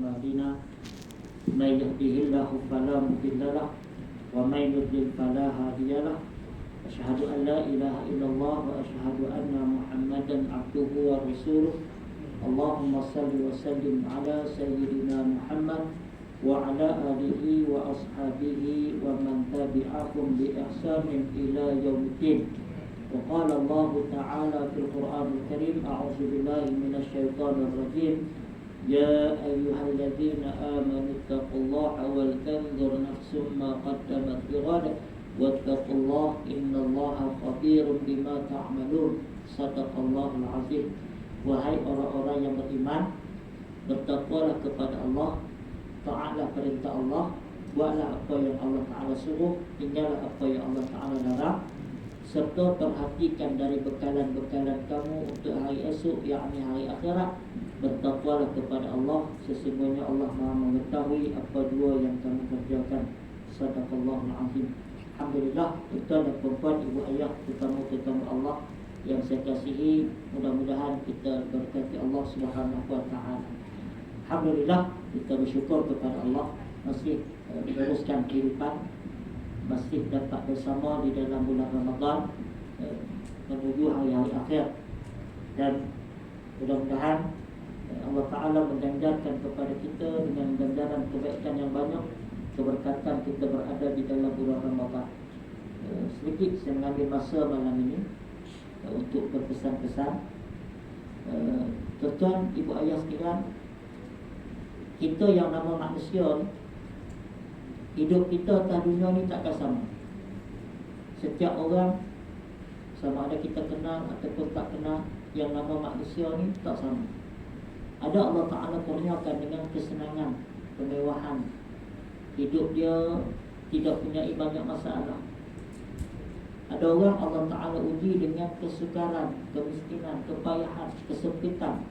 أعمالنا من يهده الله فلا مضل له ومن يضلل فلا هادي له أشهد أن لا إله إلا الله وأشهد أن محمدا عبده ورسوله اللهم صل وسلم على سيدنا محمد وعلى آله وأصحابه ومن تبعهم بإحسان إلى يوم الدين. وقال الله تعالى في القرآن الكريم أعوذ بالله من الشيطان الرجيم يا أيها الذين آمنوا اتقوا الله ولتنظر نفس ما قدمت لغد واتقوا الله إن الله خبير بما تعملون صدق الله العظيم. Wahai orang-orang yang beriman, bertakwalah kepada Allah, taatlah perintah Allah, buatlah apa yang Allah Ta'ala suruh, tinggallah apa yang Allah Ta'ala larang, serta perhatikan dari bekalan-bekalan kamu untuk hari esok, yakni hari akhirat. Bertakwalah kepada Allah, sesungguhnya Allah Maha mengetahui apa dua yang kamu kerjakan. Sadaqallahul azim. Alhamdulillah, tuan dan puan, ibu ayah, tetamu-tetamu Allah yang saya kasihi, mudah-mudahan kita berkati Allah Subhanahu wa taala. Alhamdulillah, kita bersyukur kepada Allah masih meneruskan kehidupan, masih dapat bersama di dalam bulan Ramadan menuju hari-hari akhir, dan mudah-mudahan Allah Ta'ala menjanjikan kepada kita dengan ganjaran kebaikan yang banyak, keberkatan kita berada di dalam bulan Ramadan. Sedikit saya mengambil masa malam ini untuk berpesan-pesan. Tuan-tuan, ibu ayah sekalian, kita yang nama manusia, hidup kita atas dunia ni takkan sama. Setiap orang, sama ada kita kenal ataupun tak kenal, yang nama manusia ni tak sama. Ada Allah Ta'ala kurniakan dengan kesenangan, kemewahan, hidup dia tidak punya banyak masalah. Ada orang Allah Ta'ala uji dengan kesukaran, kemiskinan, kepayahan, kesempitan,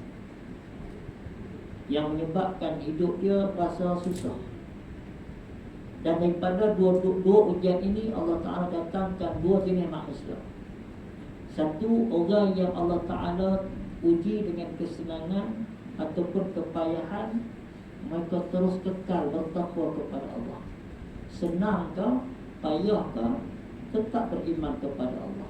yang menyebabkan hidup dia rasa susah. Dan daripada dua ujian ini Allah Ta'ala datangkan dua jenis manusia. Satu, orang yang Allah Ta'ala uji dengan kesenangan ataupun kepayahan, mereka terus kekal bertakwa kepada Allah. Senang ke, payah ke, tetap beriman kepada Allah.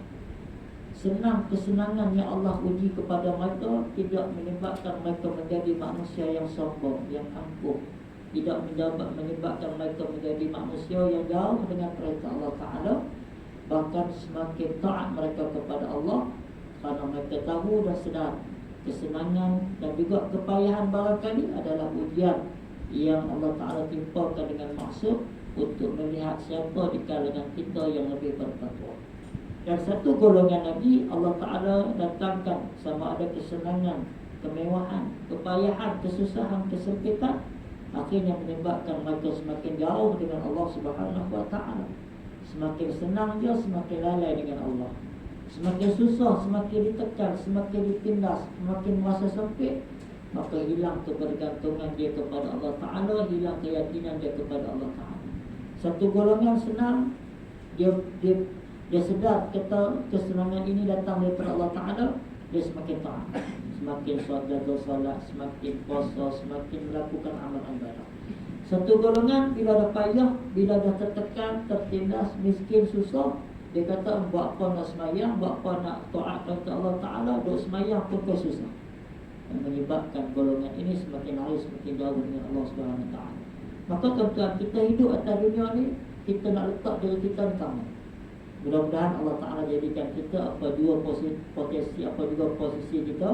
Senang kesenangan yang Allah uji kepada mereka tidak menyebabkan mereka menjadi manusia yang sombong, yang angkuh. Tidak menyebabkan mereka menjadi manusia yang jauh dengan perintah Allah Ta'ala. Bahkan semakin taat mereka kepada Allah, kerana mereka tahu dan sedar kesenangan dan juga kepayahan barangkali adalah ujian yang Allah Ta'ala timpakan dengan maksud untuk melihat siapa di kalangan kita yang lebih bertakwa. Dan satu golongan lagi Allah Ta'ala datangkan, sama ada kesenangan, kemewahan, kepayahan, kesusahan, kesempitan, akhirnya menyebabkan mereka semakin jauh dengan Allah Subhanahu wa Ta'ala. Semakin senang dia, semakin lalai dengan Allah. Semakin susah, semakin ditekan, semakin ditindas, semakin merasa sempit, maka hilang kebergantungan dia kepada Allah Ta'ala, hilang keyakinan dia kepada Allah Ta'ala. Satu golongan senang, dia sedar kata kesenangan ini datang daripada Allah Ta'ala, dia semakin taat, semakin solat, semakin puasa, semakin melakukan amal ibadah. Satu golongan bila dah payah, bila dah tertekan, tertindas, miskin, susah, dia kata buat apa nak semayang, buat apa nak taat kepada Allah Ta'ala, duk semayang pun susah. Dan menyebabkan golongan ini semakin hari semakin jauh dengan Allah Subhanahu wa Ta'ala. Maka tuan-tuan, kita hidup atas dunia ni, kita nak letak diri kita di tangan. Mudah-mudahan Allah Ta'ala jadikan kita apa juga posisi kita,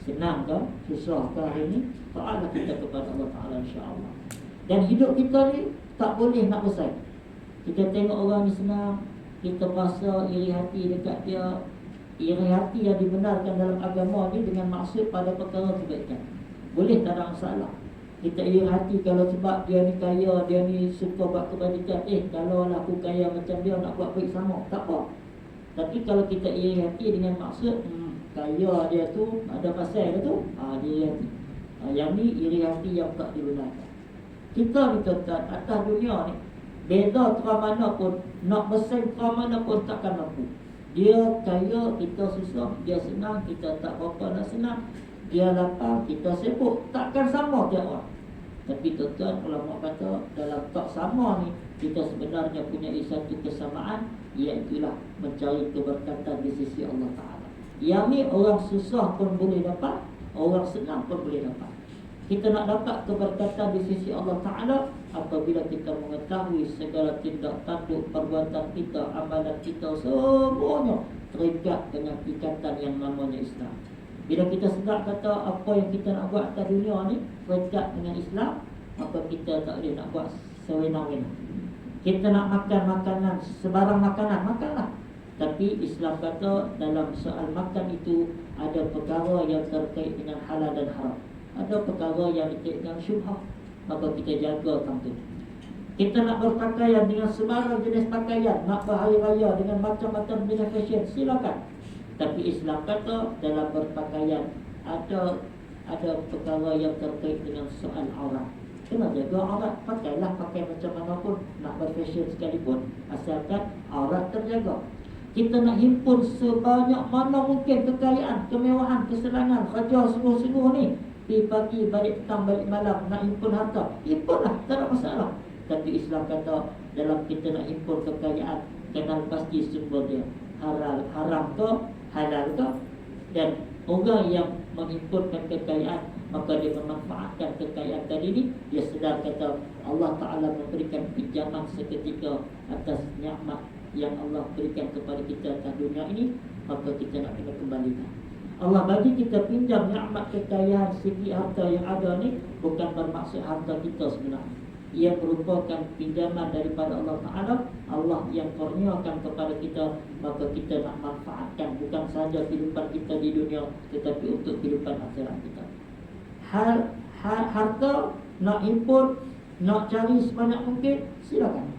senang ke, susah ke hari ni, taatlah kita kepada Allah Ta'ala insya-Allah. Dan hidup kita ni tak boleh nak bersaing. Kita tengok orang ni senang, kita rasa iri hati dekat dia. Iri hati yang dibenarkan dalam agama ni dengan maksud pada perkara kebaikan, boleh, tak ada masalah. Kita iri hati kalau sebab dia ni kaya, dia ni suka buat kebajikan, kalau lah aku kaya macam dia, nak buat baik sama, tak apa. Tapi kalau kita iri hati dengan maksud kaya dia tu ada pasal dia tu, dia iri hati. Yang ni iri hati yang tak dibenarkan. Kita ni tuan-tuan, atas dunia ni beza terang mana pun, nak bersaing terang mana pun takkan mampu. Dia kaya, kita susah. Dia senang, kita tak berapa nak senang. Dia lapar, kita sibuk. Takkan sama tiap orang. Tapi tuan-tuan, ulama kata dalam tak sama ni, kita sebenarnya punya satu kesamaan, iaitulah mencari keberkatan di sisi Allah Ta'ala. Yang ni orang susah pun boleh dapat, orang senang pun boleh dapat. Kita nak dapat keberkatan di sisi Allah Ta'ala apabila kita mengetahui segala tindak tanduk perbuatan kita, amalan kita, semuanya terikat dengan ikatan yang namanya Islam. Bila kita sedar kata apa yang kita nak buat atas dunia ni terikat dengan Islam, maka kita tak boleh nak buat sewenang-wenang. Kita nak makan makanan, sebarang makanan, makanlah. Tapi Islam kata dalam soal makan itu ada perkara yang terkait dengan halal dan haram, ada perkara yang terkait dengan syubhah, maka kita jaga tentang. Kita nak berpakaian dengan sebarang jenis pakaian, nak berhari raya dengan macam-macam jenis fashion, silakan. Tapi Islam kata dalam berpakaian ada perkara yang terkait dengan soal aurat. Kena jaga aurat, pakailah pakai macam mana pun, nak berfashion sekalipun, asalkan aurat terjaga. Kita nak himpun sebanyak mana mungkin kekayaan, kemewahan, kesenangan, kerja sungguh-sungguh ni, pergi pagi, balik petang, balik malam, nak himpun harta, himpunlah, tak ada masalah. Tapi Islam kata dalam kita nak himpun kekayaan, kenal pasti sumber dia haram ke, halal ke. Dan orang yang menghimpunkan kekayaan, maka dia memanfaatkan kekayaan tadi ni, dia sedar kata Allah Ta'ala memberikan pinjaman seketika atas nikmat yang Allah berikan kepada kita atas dunia ini, maka kita nak kena kembalikan. Allah bagi kita pinjam nikmat kekayaan segi harta yang ada ni, bukan bermaksud harta kita sebenarnya. Ia merupakan pinjaman daripada Allah Ta'ala, Allah yang kurniakan kepada kita, maka kita nak manfaatkan bukan sahaja kehidupan kita di dunia, tetapi untuk kehidupan akhirat kita. Harta nak himpun, nak cari sebanyak mungkin, silakan.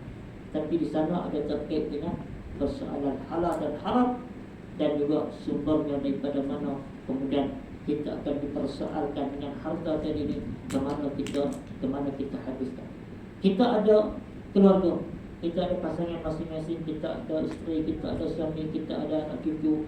Tapi di sana ada terkait dengan persoalan halal dan haram, dan juga sumbernya daripada mana. Kemudian kita akan dipersoalkan dengan harta tadi ni, ke mana kita habiskan. Kita ada keluarga, kita ada pasangan masing-masing, kita ada isteri, kita ada suami, kita ada anak cucu.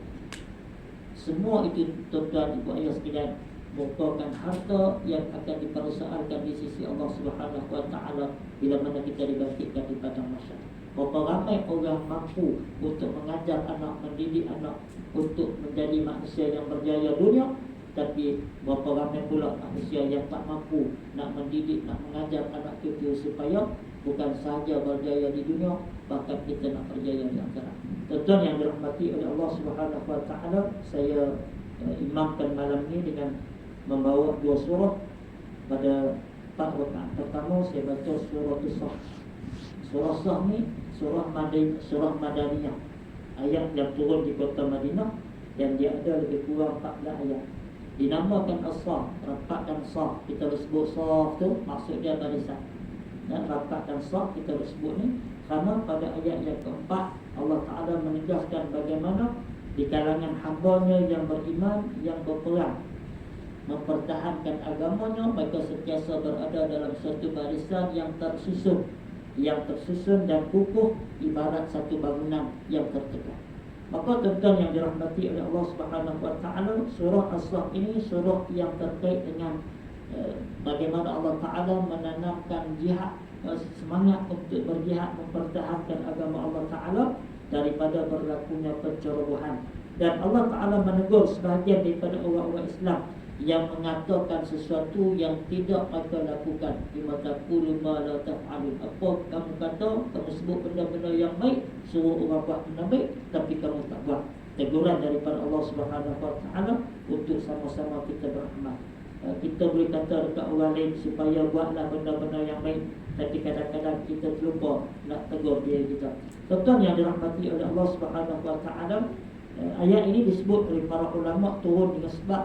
Semua itu tuan-tuan, ibu ayah sekalian, merupakan harta yang akan dipersoalkan di sisi Allah Subhanahu Wa Taala bila mana kita dibangkitkan di padang mahsyar. Berapa ramai orang mampu untuk mengajar anak, mendidik anak untuk menjadi manusia yang berjaya dunia, tapi berapa ramai pula manusia yang tak mampu nak mendidik, nak mengajar anak cucu supaya bukan sahaja berjaya di dunia, bahkan kita nak berjaya di akhirat. Tuan-tuan yang dirahmati oleh Allah Subhanahu Wa Taala, saya imamkan malam ini dengan membawa dua surah. Pada 4 rakaat pertama saya baca surah As-Saff. Surah As-Saff ni surah Madaniyah, ayat yang turun di kota Madinah, dan dia ada lebih kurang 14 ayat. Dinamakan As-Saff, rapatkan Saff. Kita sebut Saff tu maksud dia barisan. Dan rapatkan Saff kita sebut ni kerana pada ayat yang keempat Allah Ta'ala menegaskan bagaimana di kalangan hamba-Nya yang beriman, yang berperang, mempertahankan agamanya, mereka sentiasa berada dalam satu barisan yang tersusun dan kukuh, ibarat satu bangunan yang tertegak. Maka tuan-tuan yang dirahmati oleh Allah Subhanahu Wa Taala, surah As-Saff ini surah yang terkait dengan bagaimana Allah Ta'ala menanamkan jihad, semangat untuk berjihad, mempertahankan agama Allah Ta'ala daripada berlakunya pencerobohan. Dan Allah Ta'ala menegur sebahagian daripada orang-orang Islam yang mengatakan sesuatu yang tidak mereka lakukan. Bima taqulu ma la taf'alun. Apa kamu kata, kamu sebut benda-benda yang baik, suruh orang buat benda baik, tapi kamu tak buat. Teguran daripada Allah Subhanahu Wa Taala untuk sama-sama kita beramal. Kita boleh kata dekat orang lain supaya buatlah benda-benda yang baik, tapi kadang-kadang kita terlupa nak tegur diri kita. Tuan-tuan yang dirahmati oleh Allah Subhanahu Wa Taala, ayat ini disebut oleh para ulama turun dengan sebab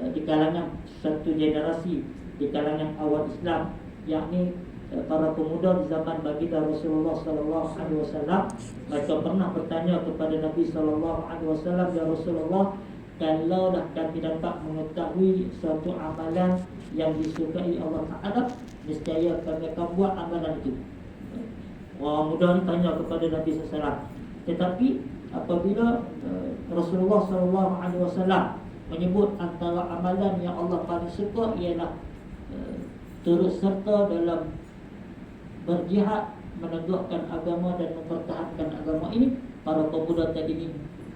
di kalangan satu generasi, di kalangan awal Islam, yakni para pemuda di zaman baginda Rasulullah sallallahu alaihi wasallam. Mereka pernah bertanya kepada Nabi sallallahu alaihi wasallam, "Ya Rasulullah, kalaulah kami dapat mengetahui suatu amalan yang disukai Allah Ta'ala, niscaya kami akan buat amalan itu." Orang muda ni tanya kepada Nabi sallallahu alaihi wasallam. Tetapi apabila Rasulullah sallallahu alaihi wasallam menyebut antara amalan yang Allah paling suka ialah turut serta dalam berjihad menegakkan agama dan mempertahankan agama ini, para pemuda tadi ini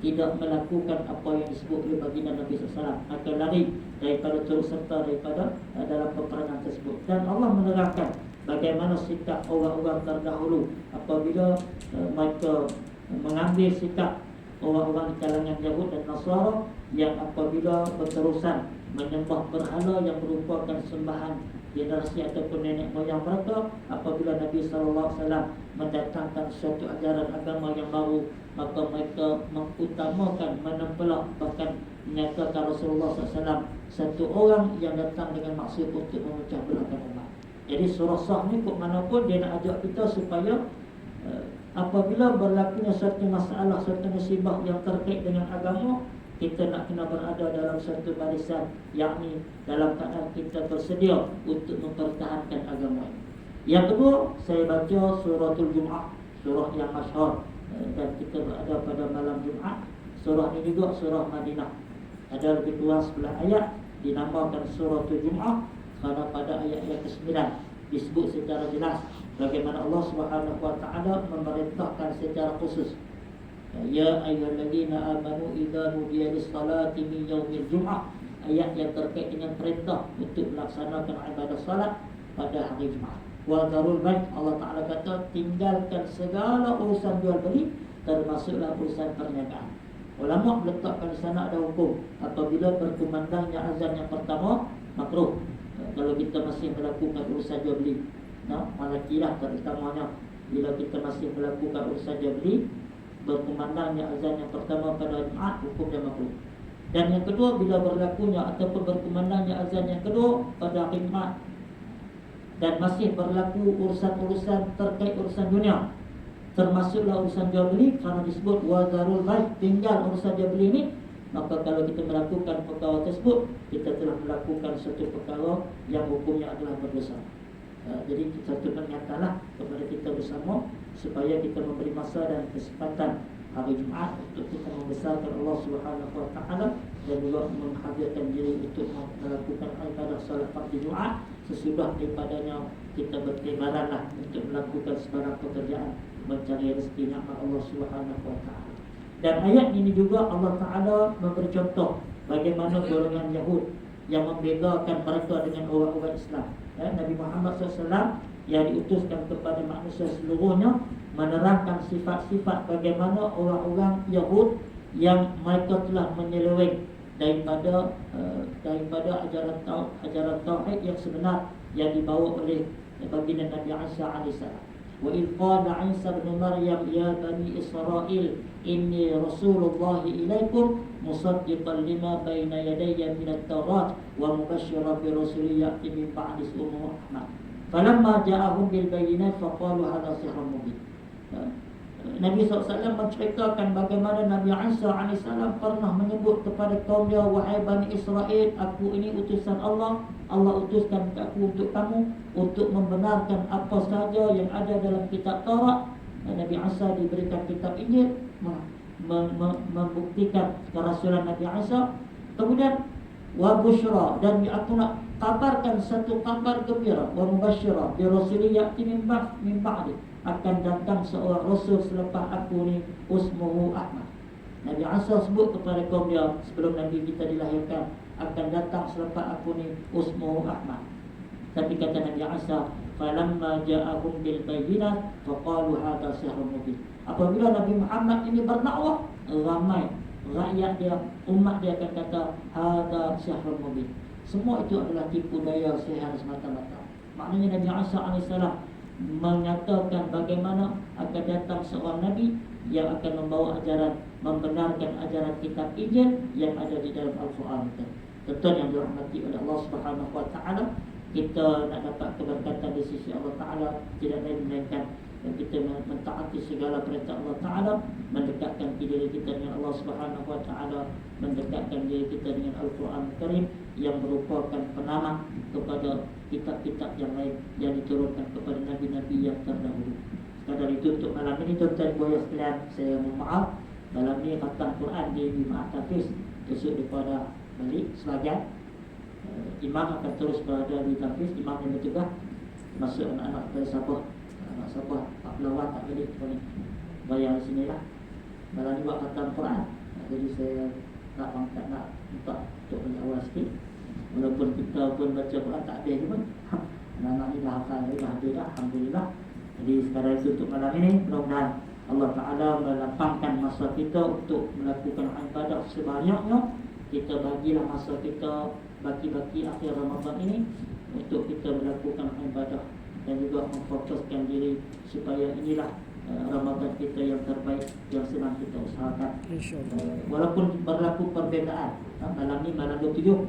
tidak melakukan apa yang disebut oleh baginda Nabi SAW, atau lari daripada turut serta daripada dalam peperangan tersebut. Dan Allah menerangkan bagaimana sikap orang-orang terdahulu apabila mereka mengambil sikap orang-orang di kalangan Yahud dan Nasara yang apabila berterusan menyembah berhala yang merupakan sembahan generasi ataupun nenek moyang mereka, apabila Nabi SAW mendatangkan suatu ajaran agama yang baru, maka mereka mengutamakan, menempelak, bahkan menyatakan Rasulullah SAW satu orang yang datang dengan maksud untuk memecah belahkan umat. Jadi surah Sah ni kok mana pun dia nak ajak kita supaya apabila berlakunya satu masalah, satu musibah yang terkait dengan agama, kita nak kena berada dalam satu barisan, yakni dalam keadaan kita bersedia untuk mempertahankan agama ini. Yang kedua, saya baca suratul Jum'ah, surah yang masyhur, dan kita berada pada malam Jumaat. Surah ini juga surah Madinah, ada lebih kurang 11 ayat, dinamakan suratul Jum'ah kerana pada ayat yang ke-9 disebut secara jelas bagaimana Allah Subhanahu wa taala memerintahkan secara khusus, ya ayyuhallazina amanu idza nudiya lis-salati min yaumil jum'ah, ayat yang terkait dengan perintah untuk melaksanakan ibadah salat pada hari Jumaat. Wa darul bai', Allah Taala kata tinggalkan segala urusan jual beli, termasuklah urusan perniagaan. Ulama meletakkan di sana ada hukum apabila berkumandangnya azan yang pertama makruh kalau kita masih melakukan urusan jual beli. Malakilah terutamanya bila kita masih melakukan urusan jual beli, berkumandangnya azan yang pertama pada Jumaat, hukumnya makruh. Dan yang kedua, bila berlakunya ataupun berkumandangnya azan yang kedua pada hari Jumaat dan masih berlaku urusan-urusan terkait urusan dunia, termasuklah urusan jual beli, kerana disebut wazarul bai', tinggal urusan jual beli ini, maka kalau kita melakukan perkara tersebut, kita telah melakukan satu perkara yang hukumnya adalah berdosa. Jadi satu pernyataan kepada kita bersama supaya kita memberi masa dan kesempatan hari Jumaat untuk kita membesarkan Allah Subhanahu wa taala dan juga menghadirkan diri untuk melakukan ibadah solat fardu Jumaat. Sesudah daripadanya kita bertebaranlah untuk melakukan sebarang pekerjaan mencari rezeki nikmat Allah Subhanahu wa taala. Dan ayat ini juga Allah Taala memberi contoh bagaimana golongan Yahud yang membedakan mereka dengan orang-orang Islam. Nabi Muhammad SAW yang diutuskan kepada manusia seluruhnya menerangkan sifat-sifat bagaimana orang-orang Yahud yang mereka telah menyeleweng daripada ajaran tauhid yang sebenar yang dibawa oleh baginda Nabi Isa alaihissalam. Wa idh qala Isa ibn Maryam ya bani Israil inni rasulullah ilaikum musaddiqan lima baina yadayya minat tawrat wa mubasysyiran bi rasulin ya'ti min ba'di ismuhu Ahmad. Falamma ja'ahum bil bayyinat faqalu hadha sihrun mubin. Nabi SAW menceritakan bagaimana Nabi Isa AS pernah menyebut kepada kaum dia, wahai Bani Israel, aku ini utusan Allah. Allah utuskan aku untuk kamu untuk membenarkan apa sahaja yang ada dalam kitab Taurat. Nabi Isa diberikan kitab Injil, membuktikan kerasulan Nabi Isa. Kemudian wa busyra, dan aku nak kabarkan satu kabar gembira, wa mubasysyiran bi rasulin ya'ti min ba'di, akan datang seorang rasul selepas aku ni, usmuhu Ahmad. Nabi Isa sebut kepada kaum dia sebelum Nabi kita dilahirkan, akan datang selepas aku ni, usmuhu Ahmad. Tapi kata Nabi Isa, falamma ja'ahum bil bayyinat faqalu hadha sihrun mubin. Apabila Nabi Muhammad ini berdakwah, ramai rakyat dia, umat dia akan kata hadha sihrun mubin. Semua itu adalah tipu daya, sihir semata-mata. Maknanya Nabi Isa alaihissalam menyatakan bagaimana akan datang seorang Nabi yang akan membawa ajaran, membenarkan ajaran kitab Injil yang ada di dalam Al-Quran itu. Tuan yang dirahmati oleh Allah Subhanahu wa taala, kita nak dapat keberkatan di sisi Allah Taala tidak lain melainkan kita mentaati segala perintah Allah Taala, mendekatkan diri kita dengan Allah Subhanahu wa taala, mendekatkan diri kita dengan Al-Quran Karim yang merupakan penamat kepada kitab-kitab yang lain yang diturunkan kepada nabi-nabi yang terdahulu. Sekadar itu untuk malam ini, tuan-tuan buaya sekalian, saya mohon maaf. Malam ini khatam Quran di Jumaat Hafiz, besok daripada balik sebagian. Imam akan terus berada di tahfiz. Imam yang bertugas masuk anak-anak dari Sabah, anak Sabah 4 lawan tak boleh ni bayar di sini lah. Malam ni buat khatam Quran. Jadi saya nak angkat, nak minta untuk awal sikit. Walaupun kita pun baca Quran tak habis pun, anak-anak ni dah hafal, dah habis dah, alhamdulillah. Jadi sekarang itu untuk malam ini, mudah-mudahan Allah Ta'ala melapangkan masa kita untuk melakukan ibadah sebanyaknya. Kita bagilah masa kita baki-baki akhir Ramadan ini untuk kita melakukan ibadah dan juga memfokuskan diri supaya inilah Ramadan kita yang terbaik yang sedang kita usahakan. Walaupun berlaku perbezaan, malam ni malam 27,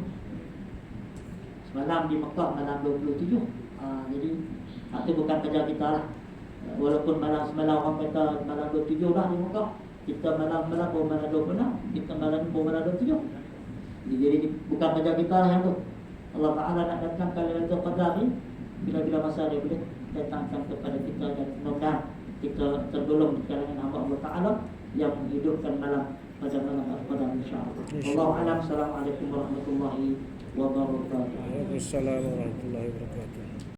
semalam di Mekah malam 27. Jadi itu bukan kerja kita lah. Walaupun malam semalam orang kata malam 27 lah di Mekah, kita malam baru malam 26, kita malam ni baru malam 27. Jadi bukan kerja kita lah yang tu. Allah Ta'ala nak datangkan Lailatul Qadar ni bila-bila masa dia boleh datangkan kepada kita, dan mudah-mudahan kita tergolong di kalangan hamba Allah Ta'ala yang menghidupkan malam pada malam Al-Qadar, insyaAllah. Wallahu a'lam. Assalamualaikum warahmatullahi wabarakatuh. Waalaikumsalam warahmatullahi wabarakatuh.